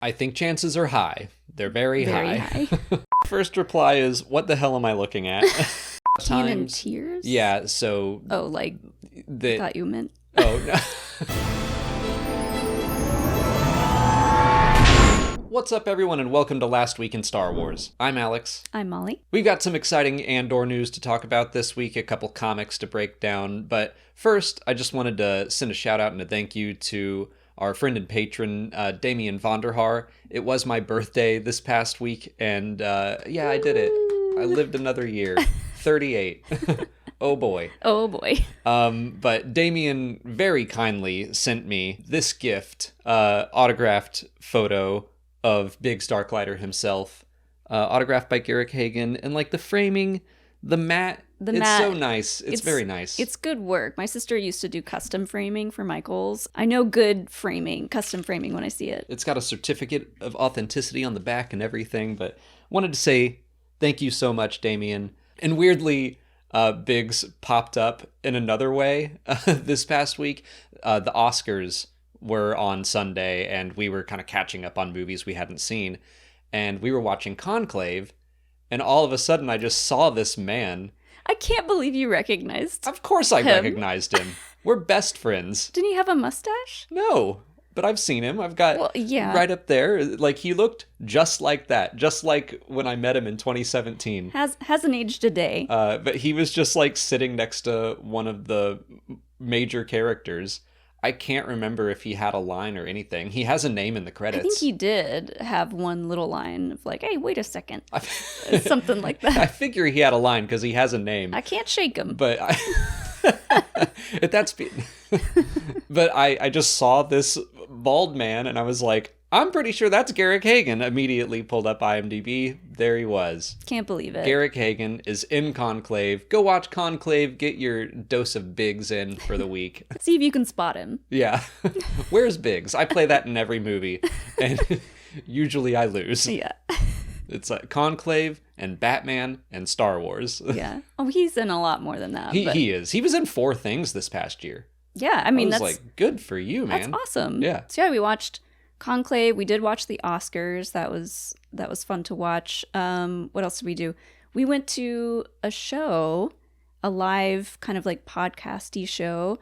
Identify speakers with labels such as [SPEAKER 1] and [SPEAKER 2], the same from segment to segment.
[SPEAKER 1] I think chances are high. They're very
[SPEAKER 2] high.
[SPEAKER 1] First reply is, what the hell am I looking at?
[SPEAKER 2] Canon tears?
[SPEAKER 1] Yeah, so...
[SPEAKER 2] Oh, like, I thought you meant...
[SPEAKER 1] Oh, no. What's up, everyone, and welcome to Last Week in Star Wars. I'm Alex.
[SPEAKER 2] I'm Molly.
[SPEAKER 1] We've got some exciting Andor news to talk about this week, a couple comics to break down, but first, I just wanted to send a shout out and a thank you to our friend and patron, Damien Vonderhaar. It was my birthday this past week, and yeah, I did it. I lived another year. 38. Oh boy.
[SPEAKER 2] Oh boy.
[SPEAKER 1] But Damien very kindly sent me this gift, autographed photo of Big Starklighter himself, autographed by Garrick Hagan, and like the framing, the matte, it's so nice. It's very nice.
[SPEAKER 2] It's good work. My sister used to do custom framing for Michaels. I know good framing, custom framing when I see it.
[SPEAKER 1] It's got a certificate of authenticity on the back and everything, but wanted to say thank you so much, Damien. And weirdly, Biggs popped up in another way this past week. The Oscars were on Sunday, and we were kind of catching up on movies we hadn't seen. And we were watching Conclave, and all of a sudden I just saw this man.
[SPEAKER 2] I can't believe you recognized
[SPEAKER 1] Of course I
[SPEAKER 2] him.
[SPEAKER 1] recognized him. We're best friends.
[SPEAKER 2] Didn't he have a mustache?
[SPEAKER 1] No, but I've seen him. I've got right up there. Like, he looked just like that, just like when I met him in 2017.
[SPEAKER 2] Hasn't aged a day.
[SPEAKER 1] But he was just like sitting next to one of the major characters. I can't remember if he had a line or anything. He has a name in the credits.
[SPEAKER 2] I think he did have one little line of like, hey, wait a second. Something like that.
[SPEAKER 1] I figure he had a line because he has a name.
[SPEAKER 2] I can't shake him.
[SPEAKER 1] But but I just saw this bald man and I was like, I'm pretty sure that's Garrick Hagan. Immediately pulled up IMDb. There he was.
[SPEAKER 2] Can't believe it.
[SPEAKER 1] Garrick Hagan is in Conclave. Go watch Conclave. Get your dose of Biggs in for the week.
[SPEAKER 2] See if you can spot him.
[SPEAKER 1] Yeah. Where's Biggs? I play that in every movie. And usually I lose.
[SPEAKER 2] Yeah.
[SPEAKER 1] It's like Conclave and Batman and Star Wars.
[SPEAKER 2] Yeah. Oh, he's in a lot more than that.
[SPEAKER 1] He is. He was in 4 things this past year.
[SPEAKER 2] Yeah, I mean,
[SPEAKER 1] that's like, good for you, man.
[SPEAKER 2] That's awesome.
[SPEAKER 1] Yeah.
[SPEAKER 2] So yeah, we watched Conclave. We did watch the Oscars. That was fun to watch. What else did we do? We went to a show, a live kind of like podcasty show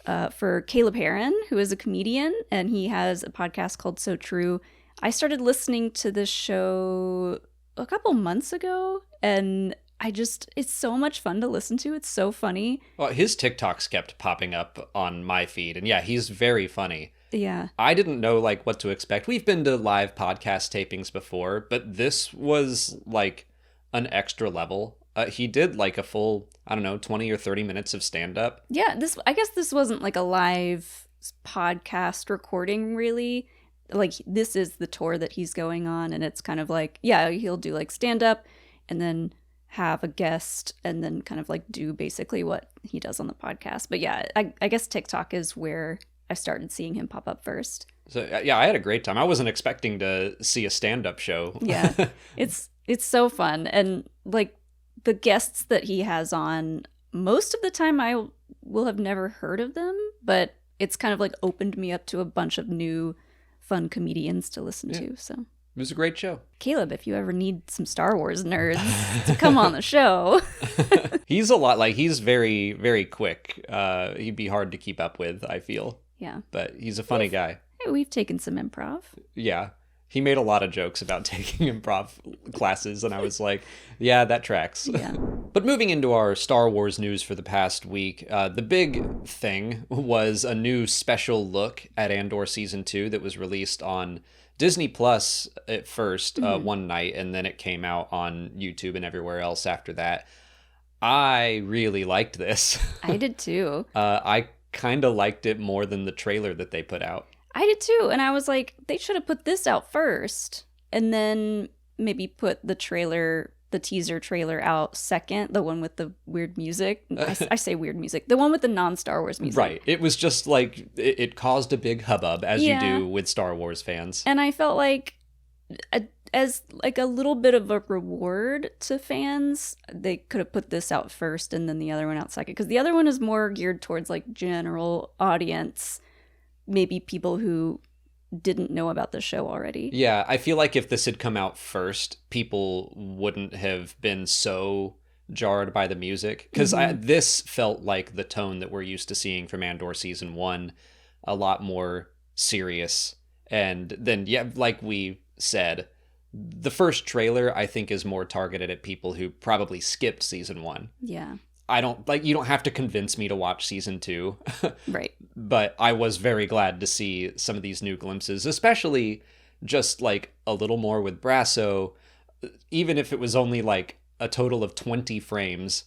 [SPEAKER 2] for Caleb Heron, who is a comedian, and he has a podcast called So True. I started listening to this show a couple months ago, and it's so much fun to listen to. It's so funny.
[SPEAKER 1] Well, his TikToks kept popping up on my feed, and yeah, he's very funny.
[SPEAKER 2] Yeah.
[SPEAKER 1] I didn't know like what to expect. We've been to live podcast tapings before, but this was like an extra level. He did like a full, 20 or 30 minutes of stand-up.
[SPEAKER 2] Yeah, I guess this wasn't like a live podcast recording, really. Like, this is the tour that he's going on, and it's kind of like, yeah, he'll do like stand-up and then have a guest and then kind of like do basically what he does on the podcast. But yeah, I guess TikTok is where I started seeing him pop up first.
[SPEAKER 1] So yeah, I had a great time. I wasn't expecting to see a stand-up show.
[SPEAKER 2] Yeah, it's so fun. And like the guests that he has on, most of the time I will have never heard of them, but it's kind of like opened me up to a bunch of new fun comedians to listen to. So
[SPEAKER 1] it was a great show.
[SPEAKER 2] Caleb, if you ever need some Star Wars nerds to come on the show.
[SPEAKER 1] He's he's very, very quick. He'd be hard to keep up with, I feel.
[SPEAKER 2] Yeah.
[SPEAKER 1] But he's a funny guy.
[SPEAKER 2] Hey, we've taken some improv.
[SPEAKER 1] Yeah. He made a lot of jokes about taking improv classes, and I was like, yeah, that tracks.
[SPEAKER 2] Yeah.
[SPEAKER 1] But moving into our Star Wars news for the past week, the big thing was a new special look at Andor Season 2 that was released on Disney Plus at first, one night, and then it came out on YouTube and everywhere else after that. I really liked this.
[SPEAKER 2] I did too.
[SPEAKER 1] I kind of liked it more than the trailer that they put out.
[SPEAKER 2] I did too, and I was like, they should have put this out first, and then maybe put the teaser trailer out second, the one with the weird music. I say weird music. The one with the non-Star Wars music.
[SPEAKER 1] Right. It was just like, it caused a big hubbub, as you do with Star Wars fans.
[SPEAKER 2] And I felt like, as like a little bit of a reward to fans, they could have put this out first and then the other one out second. Because the other one is more geared towards like general audience, maybe people who didn't know about the show already.
[SPEAKER 1] Yeah, I feel like if this had come out first, people wouldn't have been so jarred by the music. Because this felt like the tone that we're used to seeing from Andor Season 1, a lot more serious. And then, yeah, like we said, the first trailer, I think, is more targeted at people who probably skipped Season 1.
[SPEAKER 2] Yeah.
[SPEAKER 1] You don't have to convince me to watch Season 2.
[SPEAKER 2] Right.
[SPEAKER 1] But I was very glad to see some of these new glimpses, especially just like a little more with Brasso, even if it was only like a total of 20 frames,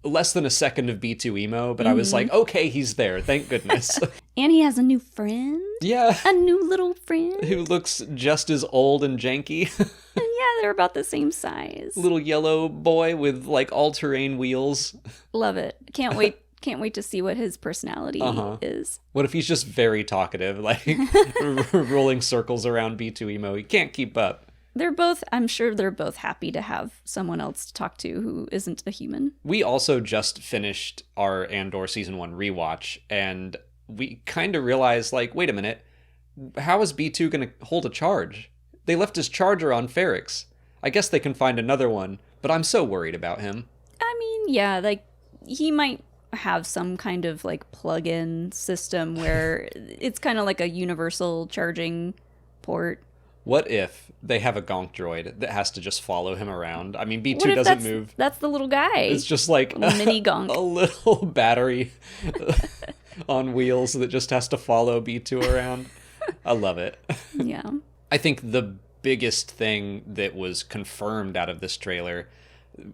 [SPEAKER 1] less than a second of B2 emo, but I was like, okay, he's there, thank goodness.
[SPEAKER 2] And he has a new friend.
[SPEAKER 1] Yeah.
[SPEAKER 2] A new little friend.
[SPEAKER 1] Who looks just as old and janky.
[SPEAKER 2] And yeah, they're about the same size.
[SPEAKER 1] Little yellow boy with like all-terrain wheels.
[SPEAKER 2] Love it. Can't wait. Can't wait to see what his personality is.
[SPEAKER 1] What if he's just very talkative, like rolling circles around B2 emo? He can't keep up.
[SPEAKER 2] I'm sure they're both happy to have someone else to talk to who isn't a human.
[SPEAKER 1] We also just finished our Andor Season 1 rewatch, and we kind of realized, like, wait a minute, how is B2 going to hold a charge? They left his charger on Ferrix. I guess they can find another one, but I'm so worried about him.
[SPEAKER 2] I mean, yeah, like, he might have some kind of, like, plug-in system where it's kind of like a universal charging port.
[SPEAKER 1] What if they have a gonk droid that has to just follow him around? I mean, B2 doesn't move.
[SPEAKER 2] That's the little guy.
[SPEAKER 1] It's just like
[SPEAKER 2] mini gonk.
[SPEAKER 1] A little battery on wheels that just has to follow B2 around. I love it.
[SPEAKER 2] Yeah.
[SPEAKER 1] I think the biggest thing that was confirmed out of this trailer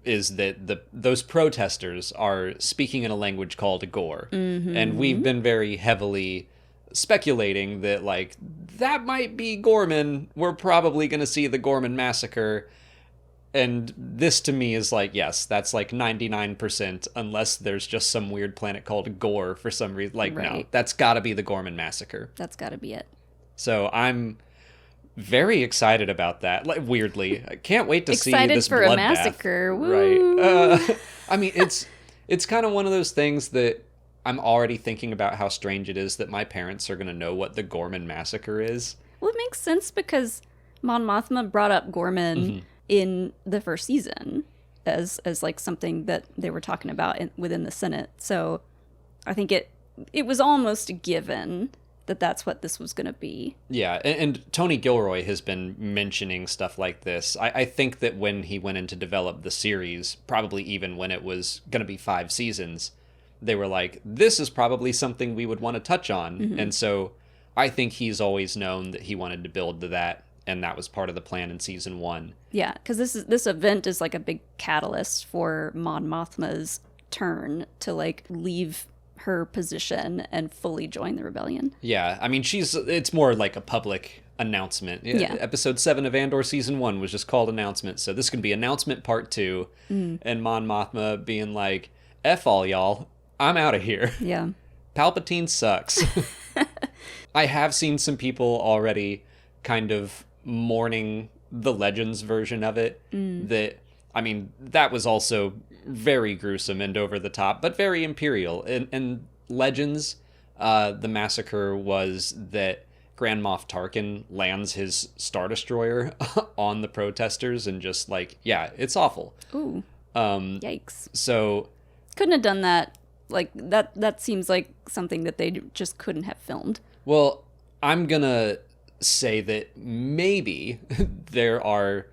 [SPEAKER 1] is that those protesters are speaking in a language called Gore. And we've been very heavily speculating that, like, that might be Gorman. We're probably going to see the Gorman massacre. And this to me is like, yes, that's like 99%, unless there's just some weird planet called Gore for some reason. Like, no, that's got to be the Gorman massacre.
[SPEAKER 2] That's got to be it.
[SPEAKER 1] So I'm very excited about that. Like, weirdly, I can't wait to see this
[SPEAKER 2] for
[SPEAKER 1] bloodbath.
[SPEAKER 2] A massacre. Woo.
[SPEAKER 1] Right. I mean, it's kind of one of those things that I'm already thinking about how strange it is that my parents are going to know what the Gorman massacre is.
[SPEAKER 2] Well, it makes sense because Mon Mothma brought up Gorman in the first season as like something that they were talking about within the Senate. So I think it was almost a given that that's what this was going to be. Yeah,
[SPEAKER 1] and Tony Gilroy has been mentioning stuff like this. I think that when he went in to develop the series, probably even when it was going to be 5 seasons, they were like, this is probably something we would want to touch on. And so I think he's always known that he wanted to build to that, and that was part of the plan in season 1.
[SPEAKER 2] Yeah, because this event is like a big catalyst for Mon Mothma's turn to like leave her position and fully join the rebellion.
[SPEAKER 1] Yeah, I mean, it's more like a public announcement.
[SPEAKER 2] Yeah.
[SPEAKER 1] Episode 7 of Andor Season 1 was just called Announcement, so this could be Announcement Part 2, and Mon Mothma being like, F all y'all, I'm out of here.
[SPEAKER 2] Yeah.
[SPEAKER 1] Palpatine sucks. I have seen some people already kind of mourning the Legends version of it. That, I mean, that was also very gruesome and over the top, but very Imperial. In Legends, the massacre was that Grand Moff Tarkin lands his Star Destroyer on the protesters and just like, yeah, it's awful.
[SPEAKER 2] Ooh. Yikes.
[SPEAKER 1] So
[SPEAKER 2] couldn't have done that. Like that seems like something that they just couldn't have filmed.
[SPEAKER 1] Well, I'm gonna say that maybe there are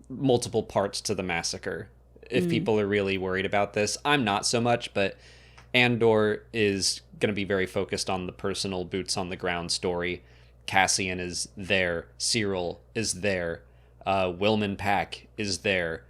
[SPEAKER 1] multiple parts to the massacre if people are really worried about this. I'm not so much, but Andor is going to be very focused on the personal boots on the ground story. Cassian is there. Cyril is there. Wilman Pack is there.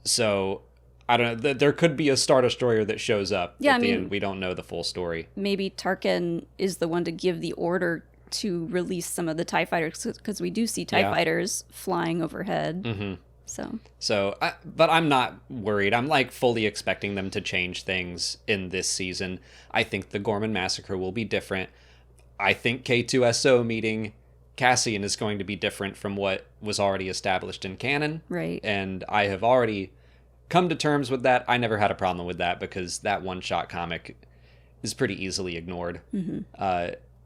[SPEAKER 1] So I don't know. There could be a Star Destroyer that shows up at the end. We don't know the full story.
[SPEAKER 2] Maybe Tarkin is the one to give the order to release some of the TIE fighters, because we do see TIE fighters flying overhead. But I'm not worried. I'm like fully expecting them to change things in this season. I think the Gorman Massacre will be different. I think K2SO meeting Cassian is going to be different from what was already established in canon. Right.
[SPEAKER 1] And I have already come to terms with that. I never had a problem with that because that one-shot comic is pretty easily ignored.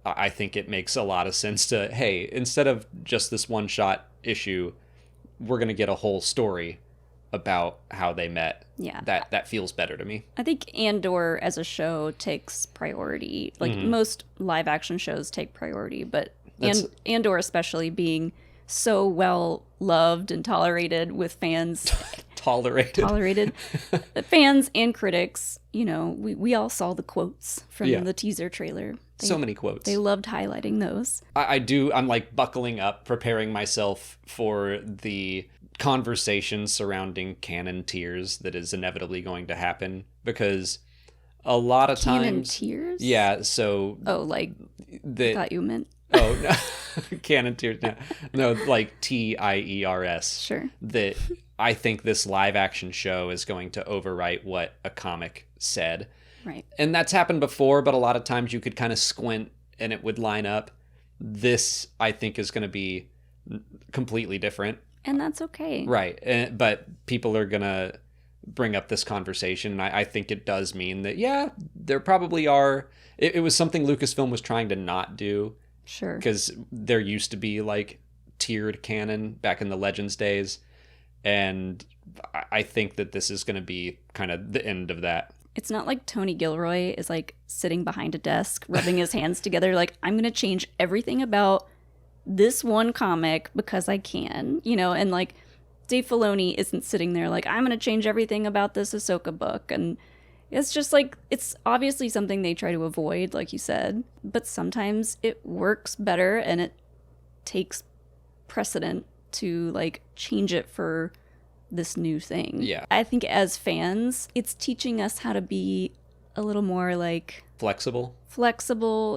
[SPEAKER 1] I think it makes a lot of sense to, hey, instead of just this one-shot issue, we're going to get a whole story about how they met.
[SPEAKER 2] Yeah.
[SPEAKER 1] That feels better to me.
[SPEAKER 2] I think Andor as a show takes priority. Like most live action shows take priority, but Andor especially being so well loved and tolerated with fans. Tolerated. Fans and critics, you know, we all saw the quotes from the teaser trailer.
[SPEAKER 1] So many quotes.
[SPEAKER 2] They loved highlighting those.
[SPEAKER 1] I'm like buckling up, preparing myself for the conversation surrounding canon tiers that is inevitably going to happen, because a lot of times...
[SPEAKER 2] Canon tiers?
[SPEAKER 1] Yeah, so...
[SPEAKER 2] Oh, like, I thought you meant...
[SPEAKER 1] Oh, no. Canon tiers. No, like TIERS.
[SPEAKER 2] Sure.
[SPEAKER 1] That I think this live action show is going to overwrite what a comic said.
[SPEAKER 2] Right.
[SPEAKER 1] And that's happened before, but a lot of times you could kind of squint and it would line up. This, I think, is going to be completely different.
[SPEAKER 2] And that's okay.
[SPEAKER 1] Right. But people are going to bring up this conversation. And I think it does mean that, yeah, there probably are. It was something Lucasfilm was trying to not do.
[SPEAKER 2] Sure.
[SPEAKER 1] Because there used to be like tiered canon back in the Legends days. And I think that this is going to be kind of the end of that.
[SPEAKER 2] It's not like Tony Gilroy is like sitting behind a desk, rubbing his hands together, like, I'm going to change everything about this one comic because I can, you know, and like Dave Filoni isn't sitting there like, I'm going to change everything about this Ahsoka book. And it's just like, it's obviously something they try to avoid, like you said, but sometimes it works better and it takes precedent to like change it for this new thing.
[SPEAKER 1] Yeah.
[SPEAKER 2] I think as fans, it's teaching us how to be a little more like
[SPEAKER 1] flexible.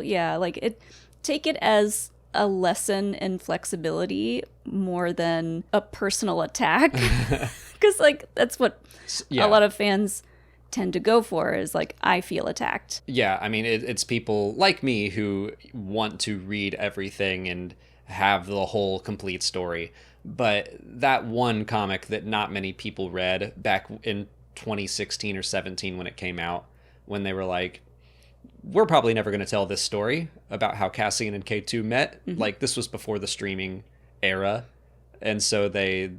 [SPEAKER 2] Yeah. Like take it as a lesson in flexibility more than a personal attack. Because like that's what a lot of fans tend to go for, is like, I feel attacked.
[SPEAKER 1] Yeah. I mean, it's people like me who want to read everything and have the whole complete story. But that one comic that not many people read back in 2016 or 17 when it came out, when they were like, we're probably never going to tell this story about how Cassian and K2 met. Mm-hmm. Like, this was before the streaming era. And so they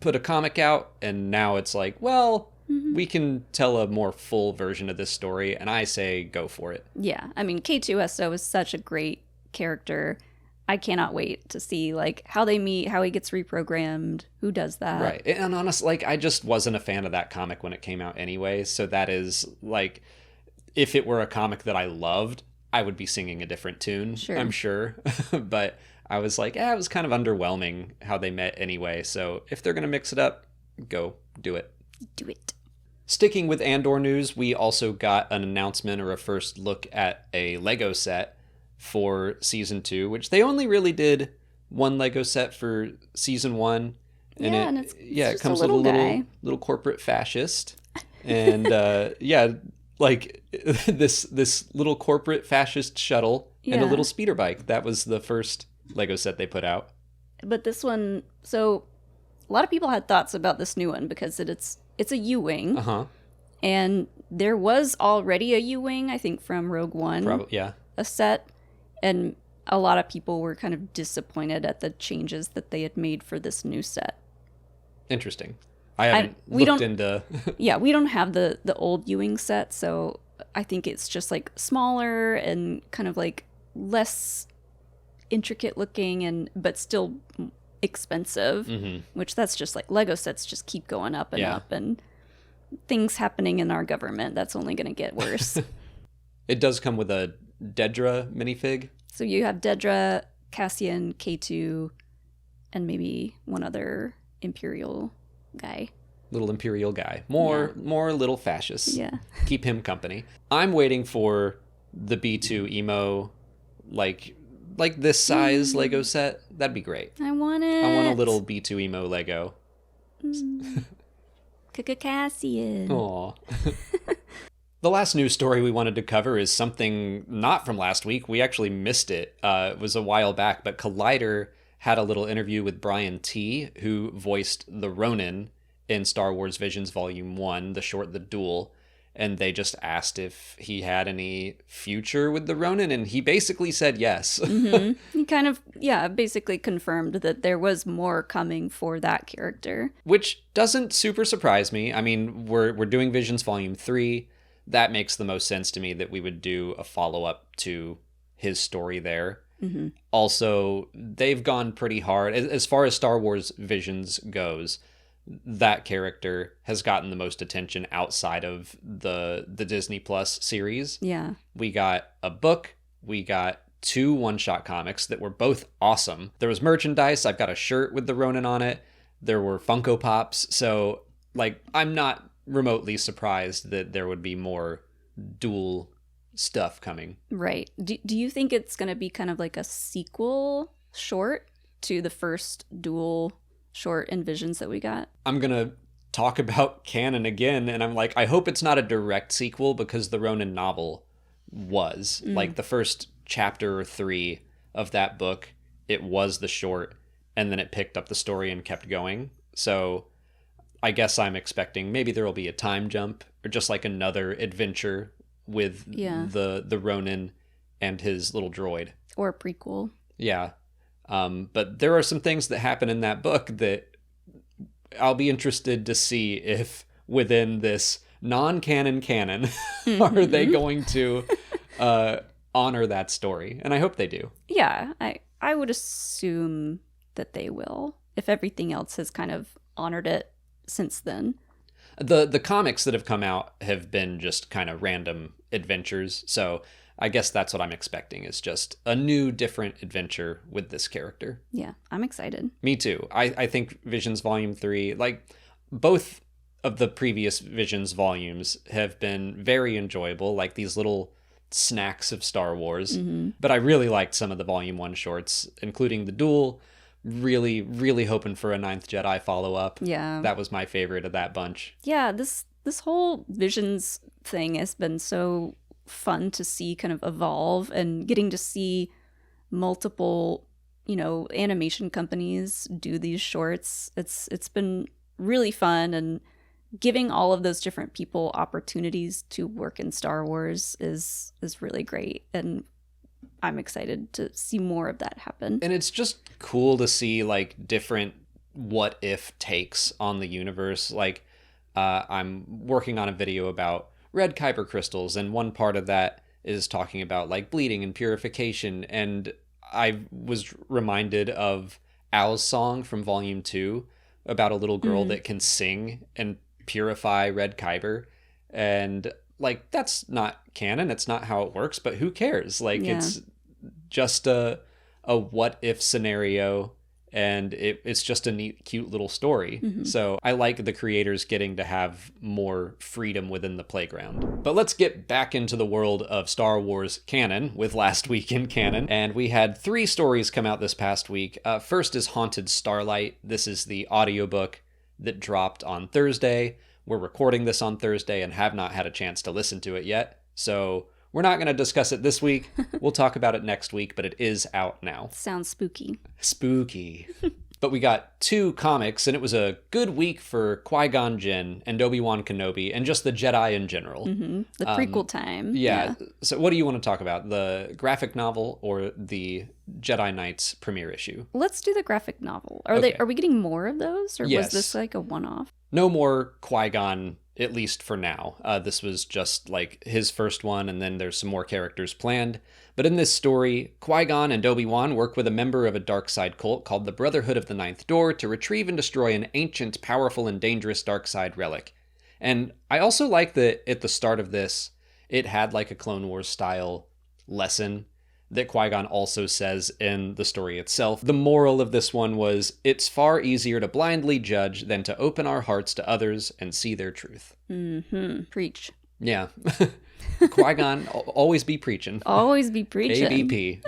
[SPEAKER 1] put a comic out, and now it's like, well, we can tell a more full version of this story. And I say, go for it.
[SPEAKER 2] Yeah. I mean, K2 SO is such a great character. I cannot wait to see like how they meet, how he gets reprogrammed, who does that.
[SPEAKER 1] Right. And honestly, like, I just wasn't a fan of that comic when it came out anyway. So that is like, if it were a comic that I loved, I would be singing a different tune, sure. I'm sure. But I was like, it was kind of underwhelming how they met anyway. So if they're going to mix it up, go do it.
[SPEAKER 2] Do it.
[SPEAKER 1] Sticking with Andor news, we also got an announcement or a first look at a Lego set for season 2, which they only really did one Lego set for season 1. And it comes with a little corporate fascist. And like this little corporate fascist shuttle and a little speeder bike. That was the first Lego set they put out.
[SPEAKER 2] But this one, so a lot of people had thoughts about this new one because it's a U-Wing.
[SPEAKER 1] Uh-huh.
[SPEAKER 2] And there was already a U-Wing, I think, from Rogue One.
[SPEAKER 1] Probably, yeah.
[SPEAKER 2] A set. And a lot of people were kind of disappointed at the changes that they had made for this new set.
[SPEAKER 1] Interesting. I haven't looked into...
[SPEAKER 2] Yeah, we don't have the old U-Wing set, so I think it's just like smaller and kind of like less intricate looking, but still expensive, which that's just like Lego sets just keep going up and up, and things happening in our government, that's only going to get worse.
[SPEAKER 1] It does come with a Dedra minifig. So
[SPEAKER 2] you have Dedra, Cassian, K2, and maybe one other Imperial guy.
[SPEAKER 1] Little Imperial guy. More little fascists.
[SPEAKER 2] Yeah.
[SPEAKER 1] Keep him company. I'm waiting for the B2 emo, like this size Lego set. That'd be great.
[SPEAKER 2] I want it.
[SPEAKER 1] I want a little B2 emo Lego.
[SPEAKER 2] Cassian.
[SPEAKER 1] Aw. The last news story we wanted to cover is something not from last week. We actually missed it. It was a while back, but Collider had a little interview with Brian T., who voiced the Ronin in Star Wars Visions Volume 1, The Short, The Duel. and they just asked if he had any future with the Ronin, and he basically said yes.
[SPEAKER 2] He kind of, basically confirmed that there was more coming for that character.
[SPEAKER 1] Which doesn't super surprise me. I mean, we're doing Visions Volume 3. That makes the most sense to me that we would do a follow-up to his story there. Also, they've gone pretty hard. As far as Star Wars Visions goes, that character has gotten the most attention outside of the Disney Plus series.
[SPEAKER 2] Yeah.
[SPEAKER 1] We got a book, we got 2 one-shot comics that were both awesome. There was merchandise. I've got a shirt with the Ronin on it. There were Funko Pops. So, like, I'm not remotely surprised that there would be more dual stuff coming.
[SPEAKER 2] Right. Do you think it's going to be kind of like a sequel short to the first dual short and Visions that we got?
[SPEAKER 1] I'm going to talk about Canon again, and I'm like, I hope it's not a direct sequel, because the Ronin novel was. Like, the first chapter or 3 of that book, it was the short, and then it picked up the story and kept going. So I guess I'm expecting maybe there will be a time jump, or just like another adventure with the Ronin and his little droid.
[SPEAKER 2] Or a prequel.
[SPEAKER 1] Yeah. But there are some things that happen in that book that I'll be interested to see if within this non-canon canon are they going to honor that story. And I hope they do.
[SPEAKER 2] Yeah, I would assume that they will, if everything else has kind of honored it since then.
[SPEAKER 1] The comics that have come out have been just kind of random adventures, so I guess that's what I'm expecting, is just a new, different adventure with this character.
[SPEAKER 2] Yeah, I'm excited.
[SPEAKER 1] Me too. I think Visions Volume 3, like, both of the previous Visions volumes have been very enjoyable, like these little snacks of Star Wars. But I really liked some of the Volume 1 shorts, including the duel. Really, really hoping for a Ninth Jedi follow-up.
[SPEAKER 2] Yeah.
[SPEAKER 1] That was my favorite of that bunch.
[SPEAKER 2] Yeah, this whole Visions thing has been so fun to see kind of evolve, and getting to see multiple, animation companies do these shorts. It's been really fun, and giving all of those different people opportunities to work in Star Wars is really great, and I'm excited to see more of that happen.
[SPEAKER 1] And it's just cool to see, like, different what if takes on the universe. Like, I'm working on a video about red kyber crystals, and one part of that is talking about, like, bleeding and purification, and I was reminded of Al's song from Volume 2 about a little girl that can sing and purify red kyber, and, like, that's not canon, it's not how it works, but who cares? Like, it's just a what if scenario, and it's just a neat, cute little story. So I like the creators getting to have more freedom within the playground. But let's get back into the world of Star Wars canon with Last Week in Canon. And we had 3 stories come out this past week. First is Haunted Starlight. This is the audiobook that dropped on Thursday. We're recording this on Thursday and have not had a chance to listen to it yet. So we're not going to discuss it this week. We'll talk about it next week, but it is out now.
[SPEAKER 2] Sounds spooky.
[SPEAKER 1] Spooky. But we got 2 comics, and it was a good week for Qui-Gon Jinn and Obi-Wan Kenobi, and just the Jedi in general.
[SPEAKER 2] The prequel time.
[SPEAKER 1] Yeah. So what do you want to talk about? The graphic novel or the Jedi Knights premiere issue?
[SPEAKER 2] Let's do the graphic novel. Are we getting more of those? Or was this like a one-off?
[SPEAKER 1] No more Qui-Gon, at least for now. This was just like his first one, and then there's some more characters planned. But in this story, Qui-Gon and Obi-Wan work with a member of a dark side cult called the Brotherhood of the Ninth Door to retrieve and destroy an ancient, powerful, and dangerous dark side relic. And I also like that at the start of this, it had like a Clone Wars style lesson that Qui-Gon also says in the story itself. The moral of this one was, it's far easier to blindly judge than to open our hearts to others and see their truth.
[SPEAKER 2] Preach.
[SPEAKER 1] Yeah. Qui-Gon, always be preaching.
[SPEAKER 2] Always be preaching.
[SPEAKER 1] ABP.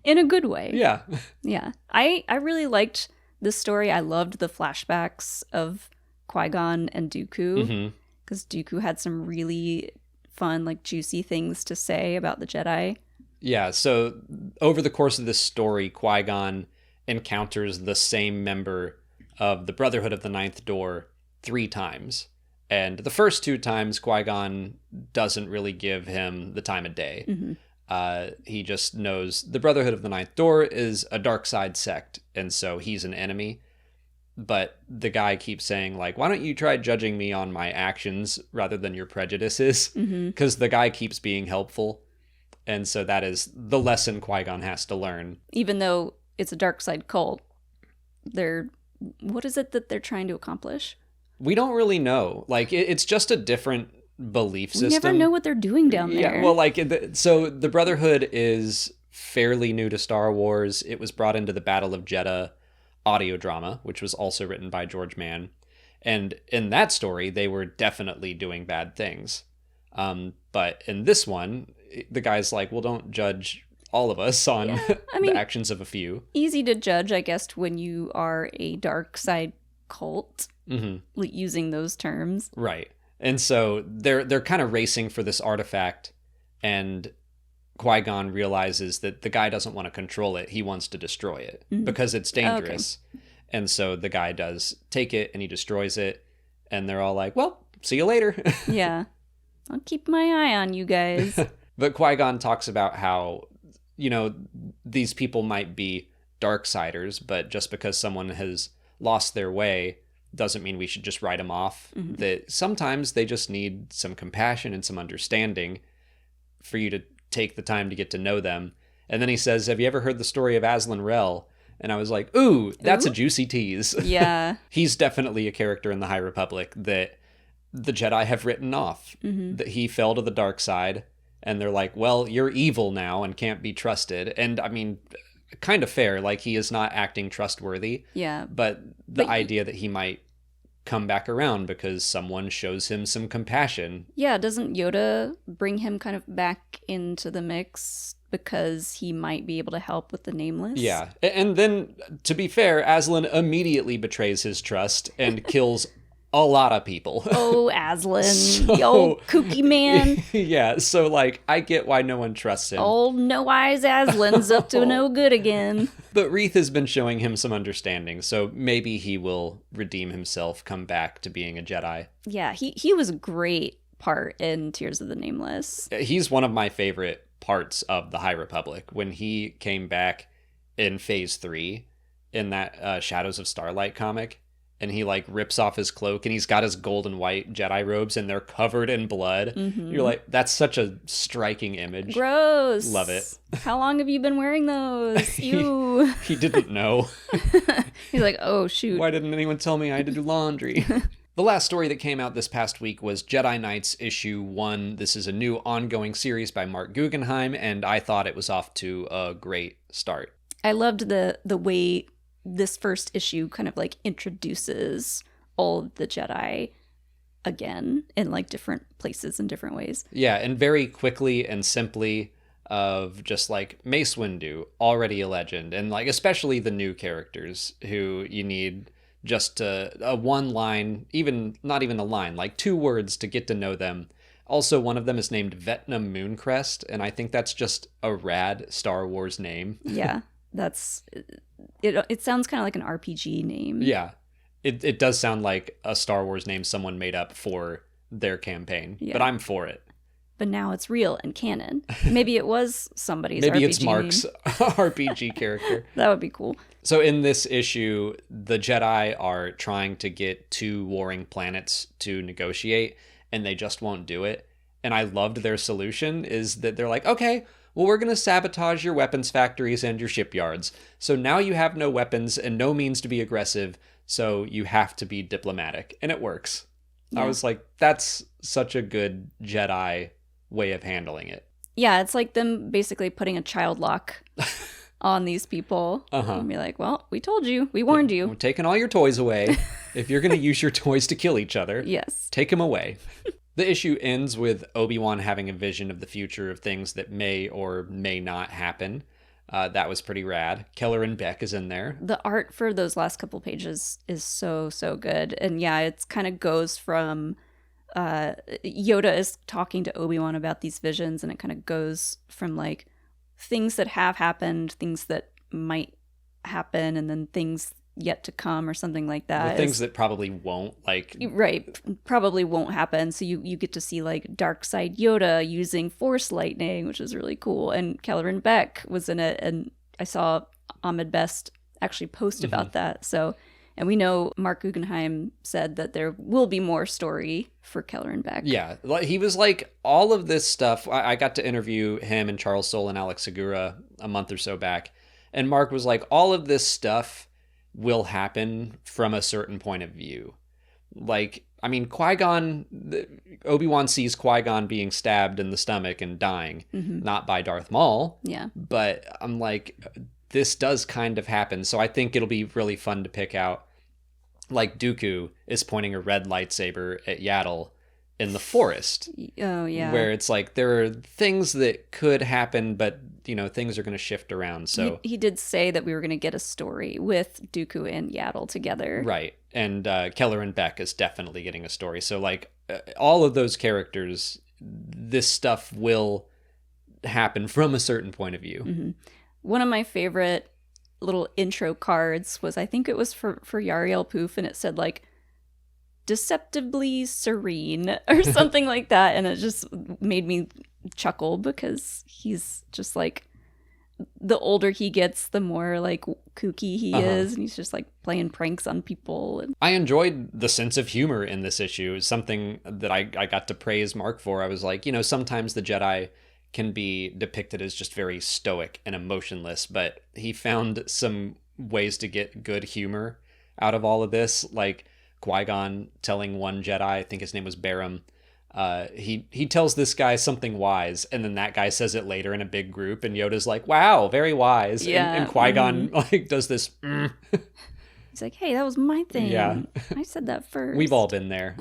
[SPEAKER 2] In a good way.
[SPEAKER 1] Yeah.
[SPEAKER 2] Yeah. I really liked this story. I loved the flashbacks of Qui-Gon and Dooku, because Dooku had some really fun, like, juicy things to say about the Jedi.
[SPEAKER 1] Yeah, so over the course of this story, Qui-Gon encounters the same member of the Brotherhood of the Ninth Door 3 times. And the first 2 times, Qui-Gon doesn't really give him the time of day. He just knows the Brotherhood of the Ninth Door is a dark side sect, and so he's an enemy. But the guy keeps saying, like, why don't you try judging me on my actions rather than your prejudices? Because the guy keeps being helpful. And so that is the lesson Qui-Gon has to learn.
[SPEAKER 2] Even though it's a dark side cult, what is it that they're trying to accomplish?
[SPEAKER 1] We don't really know. Like, it's just a different belief system.
[SPEAKER 2] We never know what they're doing down there.
[SPEAKER 1] Yeah, well, like, so the Brotherhood is fairly new to Star Wars. It was brought into the Battle of Jeddah audio drama, which was also written by George Mann. And in that story, they were definitely doing bad things. But in this one, the guy's like, well, don't judge all of us on the actions of a few.
[SPEAKER 2] Easy to judge, I guess, when you are a dark side cult, using those terms.
[SPEAKER 1] Right. And so they're kind of racing for this artifact, and Qui-Gon realizes that the guy doesn't want to control it. He wants to destroy it because it's dangerous. Okay. And so the guy does take it and he destroys it. And they're all like, well, see you later.
[SPEAKER 2] Yeah. I'll keep my eye on you guys.
[SPEAKER 1] But Qui-Gon talks about how, these people might be darksiders, but just because someone has lost their way doesn't mean we should just write them off. That sometimes they just need some compassion and some understanding for you to take the time to get to know them. And then he says, have you ever heard the story of Aslan Rel? And I was like, ooh, that's a juicy tease.
[SPEAKER 2] Yeah.
[SPEAKER 1] He's definitely a character in the High Republic that the Jedi have written off. That he fell to the dark side, and they're like, well, you're evil now and can't be trusted. And I mean, kind of fair, like he is not acting trustworthy.
[SPEAKER 2] Yeah.
[SPEAKER 1] But the idea that he might come back around because someone shows him some compassion.
[SPEAKER 2] Yeah, doesn't Yoda bring him kind of back into the mix because he might be able to help with the Nameless?
[SPEAKER 1] Yeah. And then, to be fair, Aslan immediately betrays his trust and kills a lot of people.
[SPEAKER 2] Oh, Aslan, the old kooky man.
[SPEAKER 1] Yeah, so, like, I get why no one trusts him.
[SPEAKER 2] Old no-eyes Aslan's up to no good again.
[SPEAKER 1] But Reith has been showing him some understanding, so maybe he will redeem himself, come back to being a Jedi.
[SPEAKER 2] Yeah, he was a great part in Tears of the Nameless.
[SPEAKER 1] He's one of my favorite parts of the High Republic. When he came back in Phase 3, in that Shadows of Starlight comic, and he like rips off his cloak and he's got his gold and white Jedi robes and they're covered in blood. You're like, that's such a striking image.
[SPEAKER 2] Gross.
[SPEAKER 1] Love it.
[SPEAKER 2] How long have you been wearing those? Ew.
[SPEAKER 1] He didn't know.
[SPEAKER 2] He's like, oh, shoot.
[SPEAKER 1] Why didn't anyone tell me I had to do laundry? The last story that came out this past week was Jedi Knights issue 1. This is a new ongoing series by Mark Guggenheim, and I thought it was off to a great start.
[SPEAKER 2] I loved the way this first issue kind of like introduces all of the Jedi again in like different places in different ways.
[SPEAKER 1] Yeah, and very quickly and simply of just like Mace Windu, already a legend, and like especially the new characters who you need just a one line, even not even a line, like 2 words to get to know them. Also, one of them is named Vecna Mooncrest, and I think that's just a rad Star Wars name.
[SPEAKER 2] Yeah, that's it sounds kind of like an RPG name.
[SPEAKER 1] Yeah, it does sound like a Star Wars name someone made up for their campaign, but I'm for it.
[SPEAKER 2] But now it's real and canon. Maybe it was somebody's
[SPEAKER 1] Maybe
[SPEAKER 2] RPG
[SPEAKER 1] it's Mark's
[SPEAKER 2] name.
[SPEAKER 1] RPG character.
[SPEAKER 2] That would be cool.
[SPEAKER 1] So in this issue, the Jedi are trying to get 2 warring planets to negotiate, and they just won't do it. And I loved their solution is that they're like, okay, well, we're going to sabotage your weapons factories and your shipyards. So now you have no weapons and no means to be aggressive, so you have to be diplomatic. And it works. Yeah. I was like, that's such a good Jedi way of handling it.
[SPEAKER 2] Yeah, it's like them basically putting a child lock on these people. And be like, well, we told you. We warned you.
[SPEAKER 1] We're taking all your toys away. If you're going to use your toys to kill each other,
[SPEAKER 2] yes,
[SPEAKER 1] take them away. The issue ends with Obi-Wan having a vision of the future of things that may or may not happen. That was pretty rad. Keller and Beck is in there.
[SPEAKER 2] The art for those last couple pages is so good. And yeah, it's kind of goes from Yoda is talking to Obi-Wan about these visions, and it kind of goes from like things that have happened, things that might happen, and then things yet to come or something like that.
[SPEAKER 1] The things that probably won't, like...
[SPEAKER 2] Right, probably won't happen. So you get to see like Dark Side Yoda using Force lightning, which is really cool. And Kelleran Beck was in it, and I saw Ahmed Best actually post about that. So, and we know Mark Guggenheim said that there will be more story for Kelleran Beck.
[SPEAKER 1] Yeah, he was like, all of this stuff. I got to interview him and Charles Soule and Alex Segura a month or so back. And Mark was like, all of this stuff will happen from a certain point of view. Like, I mean, Qui-Gon, Obi-Wan sees Qui-Gon being stabbed in the stomach and dying, not by Darth Maul.
[SPEAKER 2] Yeah.
[SPEAKER 1] But I'm like, this does kind of happen. So I think it'll be really fun to pick out. Like, Dooku is pointing a red lightsaber at Yaddle in the forest.
[SPEAKER 2] Oh, yeah.
[SPEAKER 1] Where it's like, there are things that could happen, but, you know, things are going to shift around. So
[SPEAKER 2] he did say that we were going to get a story with Dooku and Yaddle together.
[SPEAKER 1] Right. And Kelleran Beck is definitely getting a story. So, like, all of those characters, this stuff will happen from a certain point of view.
[SPEAKER 2] One of my favorite little intro cards was, I think it was for Yariel Poof, and it said, like, deceptively serene or something like that, and it just made me chuckle because he's just like, the older he gets, the more like kooky he is, and he's just like playing pranks on people. And
[SPEAKER 1] I enjoyed the sense of humor in this issue. It's something that I got to praise Mark for. I was like, you know, sometimes the Jedi can be depicted as just very stoic and emotionless, but he found some ways to get good humor out of all of this, like Qui-Gon telling one Jedi, I think his name was Barum, he tells this guy something wise, and then that guy says it later in a big group, and Yoda's like, wow, very wise.
[SPEAKER 2] Yeah.
[SPEAKER 1] And Qui-Gon like does this.
[SPEAKER 2] He's like, hey, that was my thing.
[SPEAKER 1] Yeah.
[SPEAKER 2] I said that first.
[SPEAKER 1] We've all been there.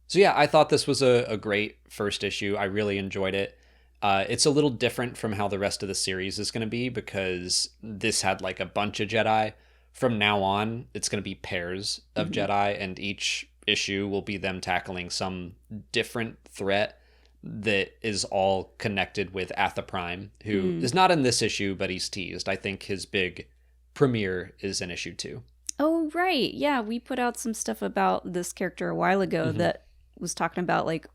[SPEAKER 1] So yeah, I thought this was a great first issue. I really enjoyed it. It's a little different from how the rest of the series is going to be, because this had like a bunch of Jedi. From now on, it's going to be pairs of Jedi, and each issue will be them tackling some different threat that is all connected with Atha Prime, who is not in this issue, but he's teased. I think his big premiere is in issue 2.
[SPEAKER 2] Oh, right. Yeah, we put out some stuff about this character a while ago that was talking about like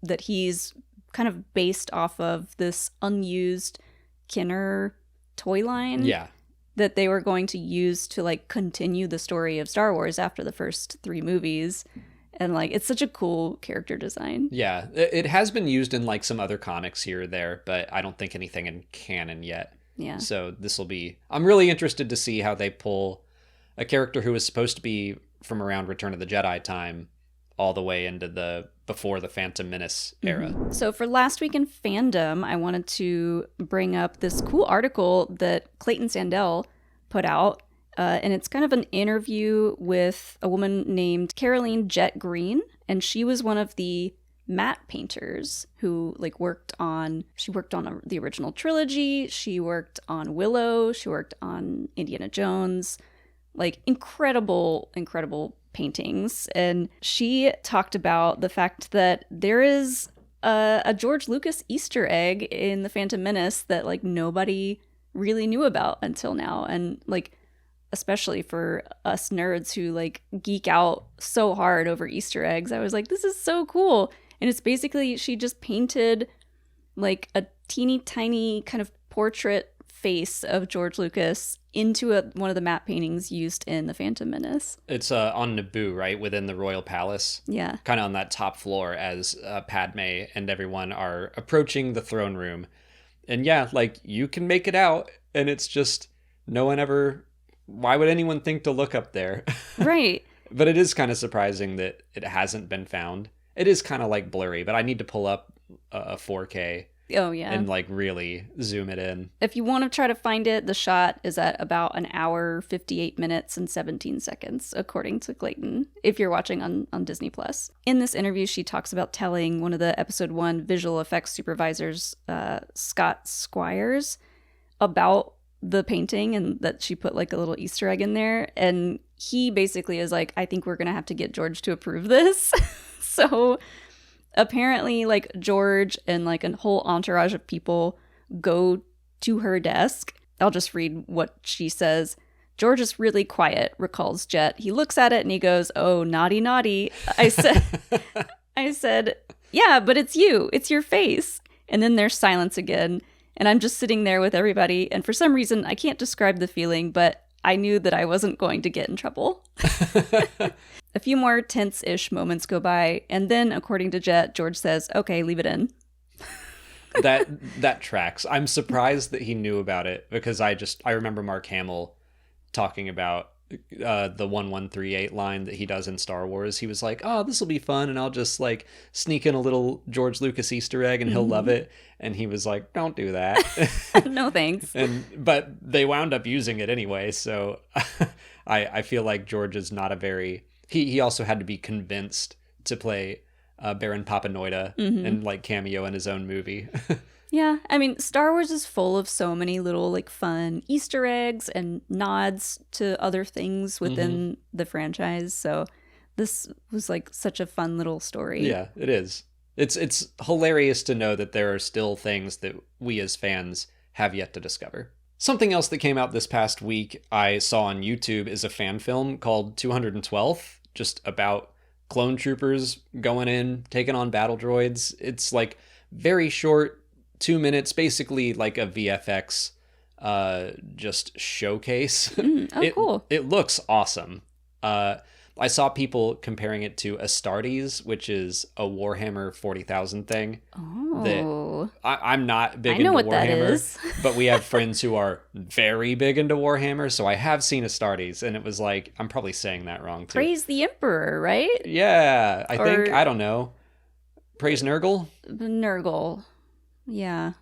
[SPEAKER 2] that he's kind of based off of this unused Kenner toy line.
[SPEAKER 1] Yeah.
[SPEAKER 2] That they were going to use to like continue the story of Star Wars after the first 3 movies. And like, it's such a cool character design.
[SPEAKER 1] Yeah, it has been used in like some other comics here or there, but I don't think anything in canon yet.
[SPEAKER 2] Yeah.
[SPEAKER 1] So this will be, I'm really interested to see how they pull a character who was supposed to be from around Return of the Jedi time all the way into the before the Phantom Menace era.
[SPEAKER 2] So for last week in fandom, I wanted to bring up this cool article that Clayton Sandell put out. And it's kind of an interview with a woman named Caroline Jet Green. And she was one of the matte painters who like worked on the original trilogy. She worked on Willow. She worked on Indiana Jones. Like incredible paintings. And she talked about the fact that there is a George Lucas Easter egg in the Phantom Menace that like nobody really knew about until now. And like, especially for us nerds who like geek out so hard over Easter eggs, I was like, this is so cool. And it's basically, she just painted like a teeny tiny kind of portrait face of George Lucas into one of the matte paintings used in the Phantom Menace.
[SPEAKER 1] It's on Naboo, right? Within the Royal Palace.
[SPEAKER 2] Yeah.
[SPEAKER 1] Kind of on that top floor as Padme and everyone are approaching the throne room. And yeah, like you can make it out, and it's just no one ever, why would anyone think to look up there?
[SPEAKER 2] Right.
[SPEAKER 1] But it is kind of surprising that it hasn't been found. It is kind of like blurry, but I need to pull up a 4K.
[SPEAKER 2] Oh, yeah.
[SPEAKER 1] And like really zoom it in.
[SPEAKER 2] If you want to try to find it, the shot is at about an hour, 58 minutes, and 17 seconds, according to Clayton, if you're watching on Disney+. In this interview, she talks about telling one of the episode 1 visual effects supervisors, Scott Squires, about the painting, and that she put like a little Easter egg in there. And he basically is like, I think we're going to have to get George to approve this. So apparently like George and like a whole entourage of people go to her desk. I'll just read what she says. George is really quiet, recalls Jet. He looks at it and he goes, "Oh, naughty, naughty." I said, "Yeah, but it's you. It's your face." And then there's silence again. And I'm just sitting there with everybody. And for some reason, I can't describe the feeling, but I knew that I wasn't going to get in trouble. A few more tense-ish moments go by. And then, according to Jet, George says, "Okay, leave it in."
[SPEAKER 1] That tracks. I'm surprised that he knew about it because I remember Mark Hamill talking about the 1138 line that he does in Star Wars. He was like, "Oh, this will be fun, and I'll just like sneak in a little George Lucas Easter egg, and he'll love it." And he was like, "Don't do that."
[SPEAKER 2] No thanks.
[SPEAKER 1] But they wound up using it anyway. So I feel like George is not a very. He also had to be convinced to play Baron Papanoida and like cameo in his own movie.
[SPEAKER 2] Yeah, I mean, Star Wars is full of so many little like fun Easter eggs and nods to other things within the franchise. So this was like such a fun little story.
[SPEAKER 1] Yeah, it is. It's hilarious to know that there are still things that we as fans have yet to discover. Something else that came out this past week I saw on YouTube is a fan film called 212th, just about clone troopers going in, taking on battle droids. It's like very short, 2 minutes, basically like a VFX just showcase.
[SPEAKER 2] Cool.
[SPEAKER 1] It looks awesome. I saw people comparing it to Astartes, which is a Warhammer 40,000 thing.
[SPEAKER 2] Oh.
[SPEAKER 1] I'm not big
[SPEAKER 2] I know
[SPEAKER 1] into
[SPEAKER 2] what that
[SPEAKER 1] Warhammer,
[SPEAKER 2] is.
[SPEAKER 1] but we have friends who are very big into Warhammer, so I have seen Astartes, and it was like, I'm probably saying that wrong too.
[SPEAKER 2] Praise the Emperor, right?
[SPEAKER 1] Yeah, I don't know. Praise Nurgle?
[SPEAKER 2] Nurgle. Yeah.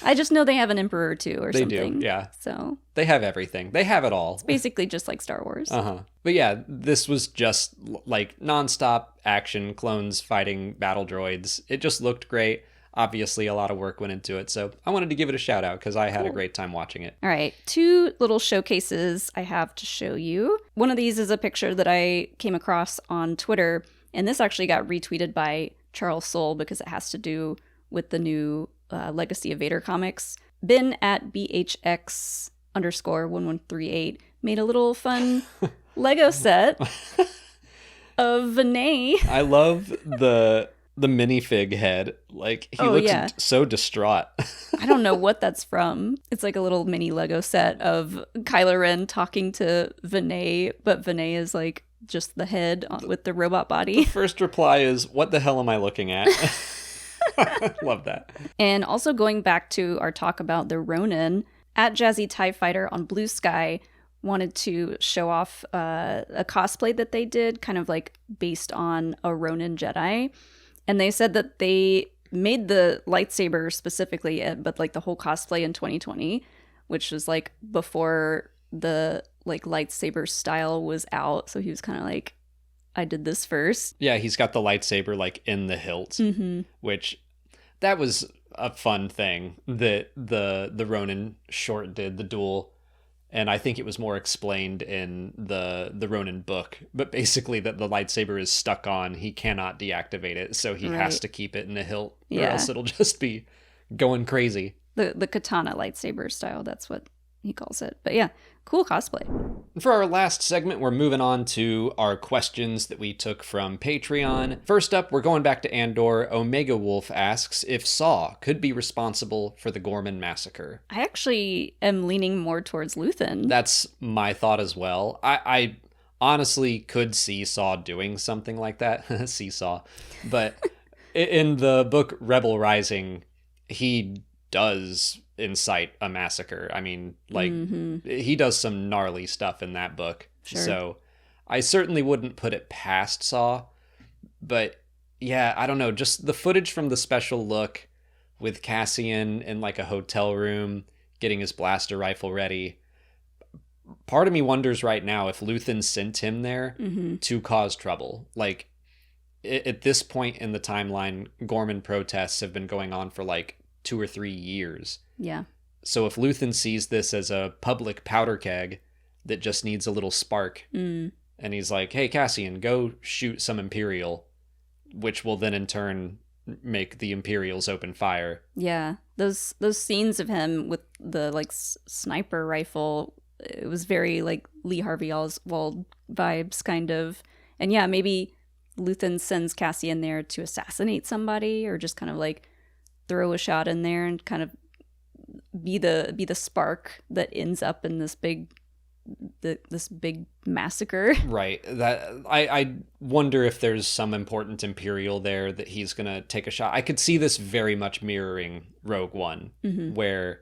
[SPEAKER 2] I just know they have an emperor too or
[SPEAKER 1] They
[SPEAKER 2] something.
[SPEAKER 1] do, yeah.
[SPEAKER 2] So
[SPEAKER 1] They have everything. They have it all.
[SPEAKER 2] it's basically just like Star Wars.
[SPEAKER 1] But yeah, this was just like nonstop action, clones fighting battle droids. It just looked great. Obviously, a lot of work went into it. So I wanted to give it a shout out because I had a great time watching it.
[SPEAKER 2] All right. 2 little showcases I have to show you. One of these is a picture that I came across on Twitter. And this actually got retweeted by Charles Soule because it has to do with the new Legacy of Vader comics. Ben at BHX_1138 made a little fun Lego set of Vinay.
[SPEAKER 1] I love the minifig head. Like, he looked so distraught.
[SPEAKER 2] I don't know what that's from. It's like a little mini Lego set of Kylo Ren talking to Vinay, but Vinay is like just the head with the robot body.
[SPEAKER 1] First reply is, "What the hell am I looking at?" Love that.
[SPEAKER 2] And also going back to our talk about the Ronin, at Jazzy TIE Fighter on Blue Sky wanted to show off a cosplay that they did, kind of like based on a Ronin Jedi. And they said that they made the lightsaber specifically, but like the whole cosplay in 2020, which was like before the like lightsaber style was out. So he was kind of like, I did this first.
[SPEAKER 1] Yeah, he's got the lightsaber like in the hilt, which that was a fun thing that the Ronin short did, the duel. And I think it was more explained in the Ronin book, but basically that the lightsaber is stuck on, he cannot deactivate it, so he has to keep it in the hilt, or else it'll just be going crazy.
[SPEAKER 2] The katana lightsaber style, that's what he calls it. But yeah, cool cosplay.
[SPEAKER 1] For our last segment, we're moving on to our questions that we took from Patreon. First up, we're going back to Andor. Omega Wolf asks if Saw could be responsible for the Gorman massacre.
[SPEAKER 2] I actually am leaning more towards Luthen.
[SPEAKER 1] That's my thought as well. I honestly could see Saw doing something like that. Seesaw. But in the book Rebel Rising, he does incite a massacre. I mean, like, he does some gnarly stuff in that book.
[SPEAKER 2] Sure.
[SPEAKER 1] So I certainly wouldn't put it past Saw. But yeah, I don't know. Just the footage from the special look with Cassian in like a hotel room getting his blaster rifle ready. Part of me wonders right now if Luthen sent him there to cause trouble. Like, at this point in the timeline, Gorman protests have been going on for like 2 or 3 years.
[SPEAKER 2] Yeah.
[SPEAKER 1] So if Luthen sees this as a public powder keg that just needs a little spark, and he's like, "Hey, Cassian, go shoot some Imperial," which will then in turn make the Imperials open fire.
[SPEAKER 2] Yeah. Those scenes of him with the like sniper rifle it was very like Lee Harvey Oswald vibes kind of. And yeah, maybe Luthen sends Cassian there to assassinate somebody, or just kind of like throw a shot in there and kind of be the spark that ends up in this big massacre.
[SPEAKER 1] Right. That I wonder if there's some important Imperial there that he's gonna take a shot. I could see this very much mirroring Rogue One, where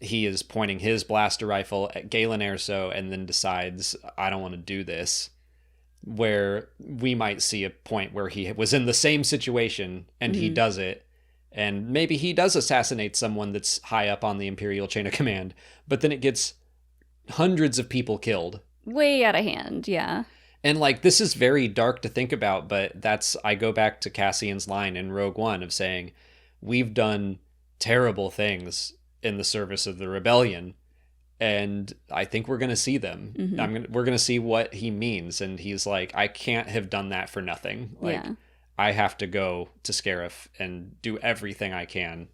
[SPEAKER 1] he is pointing his blaster rifle at Galen Erso and then decides, I don't want to do this. Where we might see a point where he was in the same situation and he does it, and maybe he does assassinate someone that's high up on the Imperial chain of command, but then it gets hundreds of people killed.
[SPEAKER 2] Way out of hand, yeah.
[SPEAKER 1] And like, this is very dark to think about, but I go back to Cassian's line in Rogue One of saying, we've done terrible things in the service of the rebellion, and I think we're going to see them. We're going to see what he means. And he's like, I can't have done that for nothing. Like, I have to go to Scarif and do everything I can.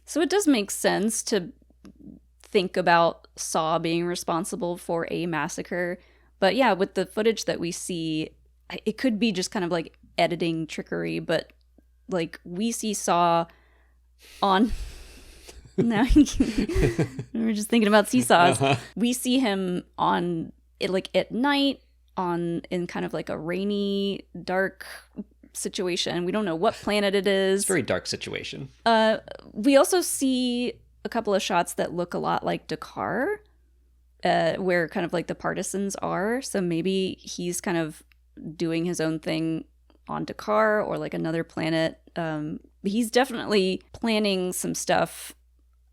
[SPEAKER 2] So it does make sense to think about Saw being responsible for a massacre. But yeah, with the footage that we see, it could be just kind of like editing trickery, but like we see Saw on... Now we're just thinking about seesaws. We see him on it like at night, in kind of like a rainy, dark situation. We don't know what planet it is.
[SPEAKER 1] It's a very dark situation.
[SPEAKER 2] We also see a couple of shots that look a lot like Dakar, where kind of like the partisans are. So maybe he's kind of doing his own thing on Dakar or like another planet. He's definitely planning some stuff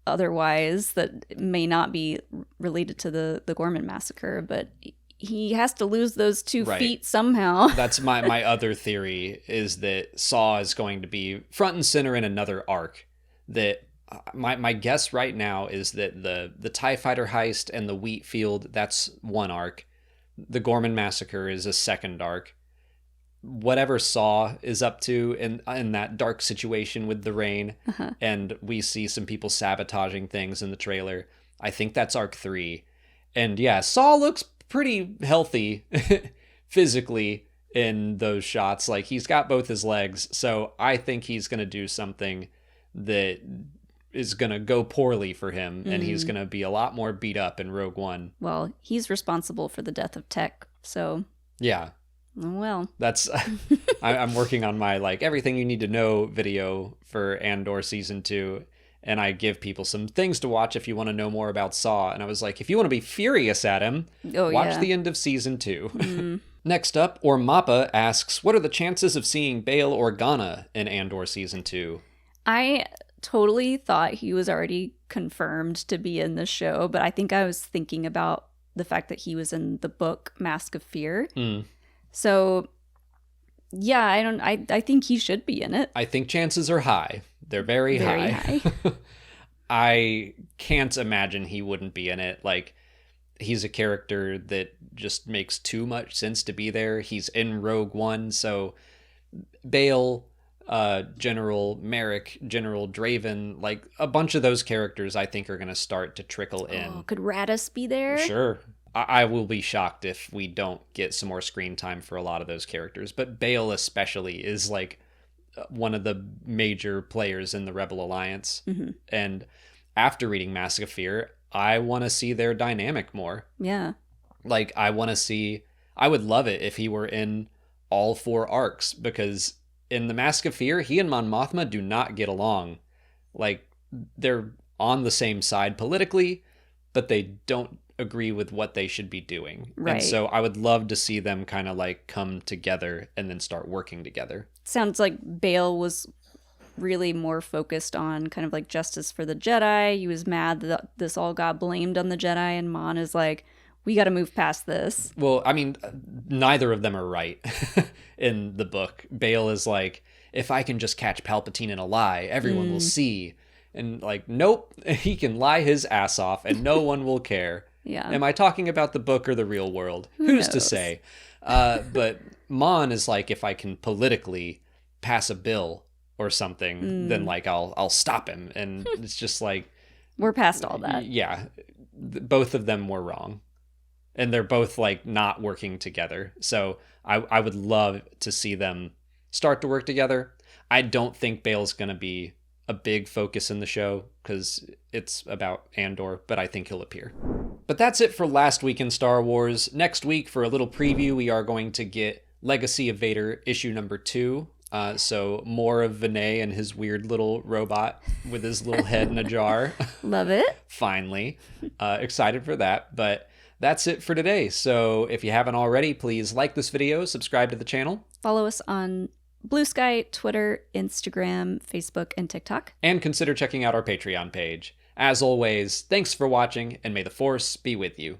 [SPEAKER 2] otherwise that may not be related to the Gorman massacre, but he has to lose those 2 feet somehow.
[SPEAKER 1] That's my other theory, is that Saw is going to be front and center in another arc. That my guess right now is that the TIE fighter heist and the wheat field, that's one arc. The Gorman massacre is a second arc. Whatever Saw is up to in that dark situation with the rain, and we see some people sabotaging things in the trailer, I think that's arc 3. And yeah, Saw looks pretty healthy physically in those shots. Like, he's got both his legs, so I think he's going to do something that is going to go poorly for him, and he's going to be a lot more beat up in Rogue One.
[SPEAKER 2] Well, he's responsible for the death of Tech, so...
[SPEAKER 1] Yeah.
[SPEAKER 2] Well,
[SPEAKER 1] that's I'm working on my like everything you need to know video for Andor season 2, and I give people some things to watch if you want to know more about Saw. And I was like, if you want to be furious at him, watch the end of season 2. Next up, Ormappa asks, what are the chances of seeing Bail Organa in Andor season 2?
[SPEAKER 2] I totally thought he was already confirmed to be in the show, but I think I was thinking about the fact that he was in the book Mask of Fear. So, yeah, I think he should be in it.
[SPEAKER 1] I think chances are high. They're very high. I can't imagine he wouldn't be in it. Like, he's a character that just makes too much sense to be there. He's in Rogue One, so Bail, General Merrick, General Draven, like a bunch of those characters I think are going to start to trickle in.
[SPEAKER 2] Could Radis be there?
[SPEAKER 1] Sure. I will be shocked if we don't get some more screen time for a lot of those characters. But Bail especially is like one of the major players in the Rebel Alliance. And after reading Mask of Fear, I want to see their dynamic more.
[SPEAKER 2] Yeah.
[SPEAKER 1] Like, I would love it if he were in all 4 arcs, because in the Mask of Fear, he and Mon Mothma do not get along. Like, they're on the same side politically, but they don't agree with what they should be doing.
[SPEAKER 2] Right.
[SPEAKER 1] And so I would love to see them kind of like come together and then start working together.
[SPEAKER 2] Sounds like Bail was really more focused on kind of like justice for the Jedi. He was mad that this all got blamed on the Jedi, and Mon is like, we got to move past this.
[SPEAKER 1] Well, I mean, neither of them are right in the book. Bail is like, if I can just catch Palpatine in a lie, everyone will see. And like, nope, he can lie his ass off and no one will care.
[SPEAKER 2] Yeah.
[SPEAKER 1] Am I talking about the book or the real world? Who's to say? But Mon is like, if I can politically pass a bill or something, then like I'll stop him. And it's just like,
[SPEAKER 2] We're past all that.
[SPEAKER 1] Yeah, both of them were wrong. And they're both like not working together. So I would love to see them start to work together. I don't think Bale's going to be a big focus in the show because it's about Andor, but I think he'll appear. But that's it for last week in Star Wars. Next week, for a little preview, we are going to get Legacy of Vader issue number 2. So more of Vinay and his weird little robot with his little head in a jar.
[SPEAKER 2] Love it.
[SPEAKER 1] Finally. Excited for that. But that's it for today. So if you haven't already, please like this video, subscribe to the channel.
[SPEAKER 2] Follow us on Blue Sky, Twitter, Instagram, Facebook, and TikTok.
[SPEAKER 1] And consider checking out our Patreon page. As always, thanks for watching, and may the Force be with you.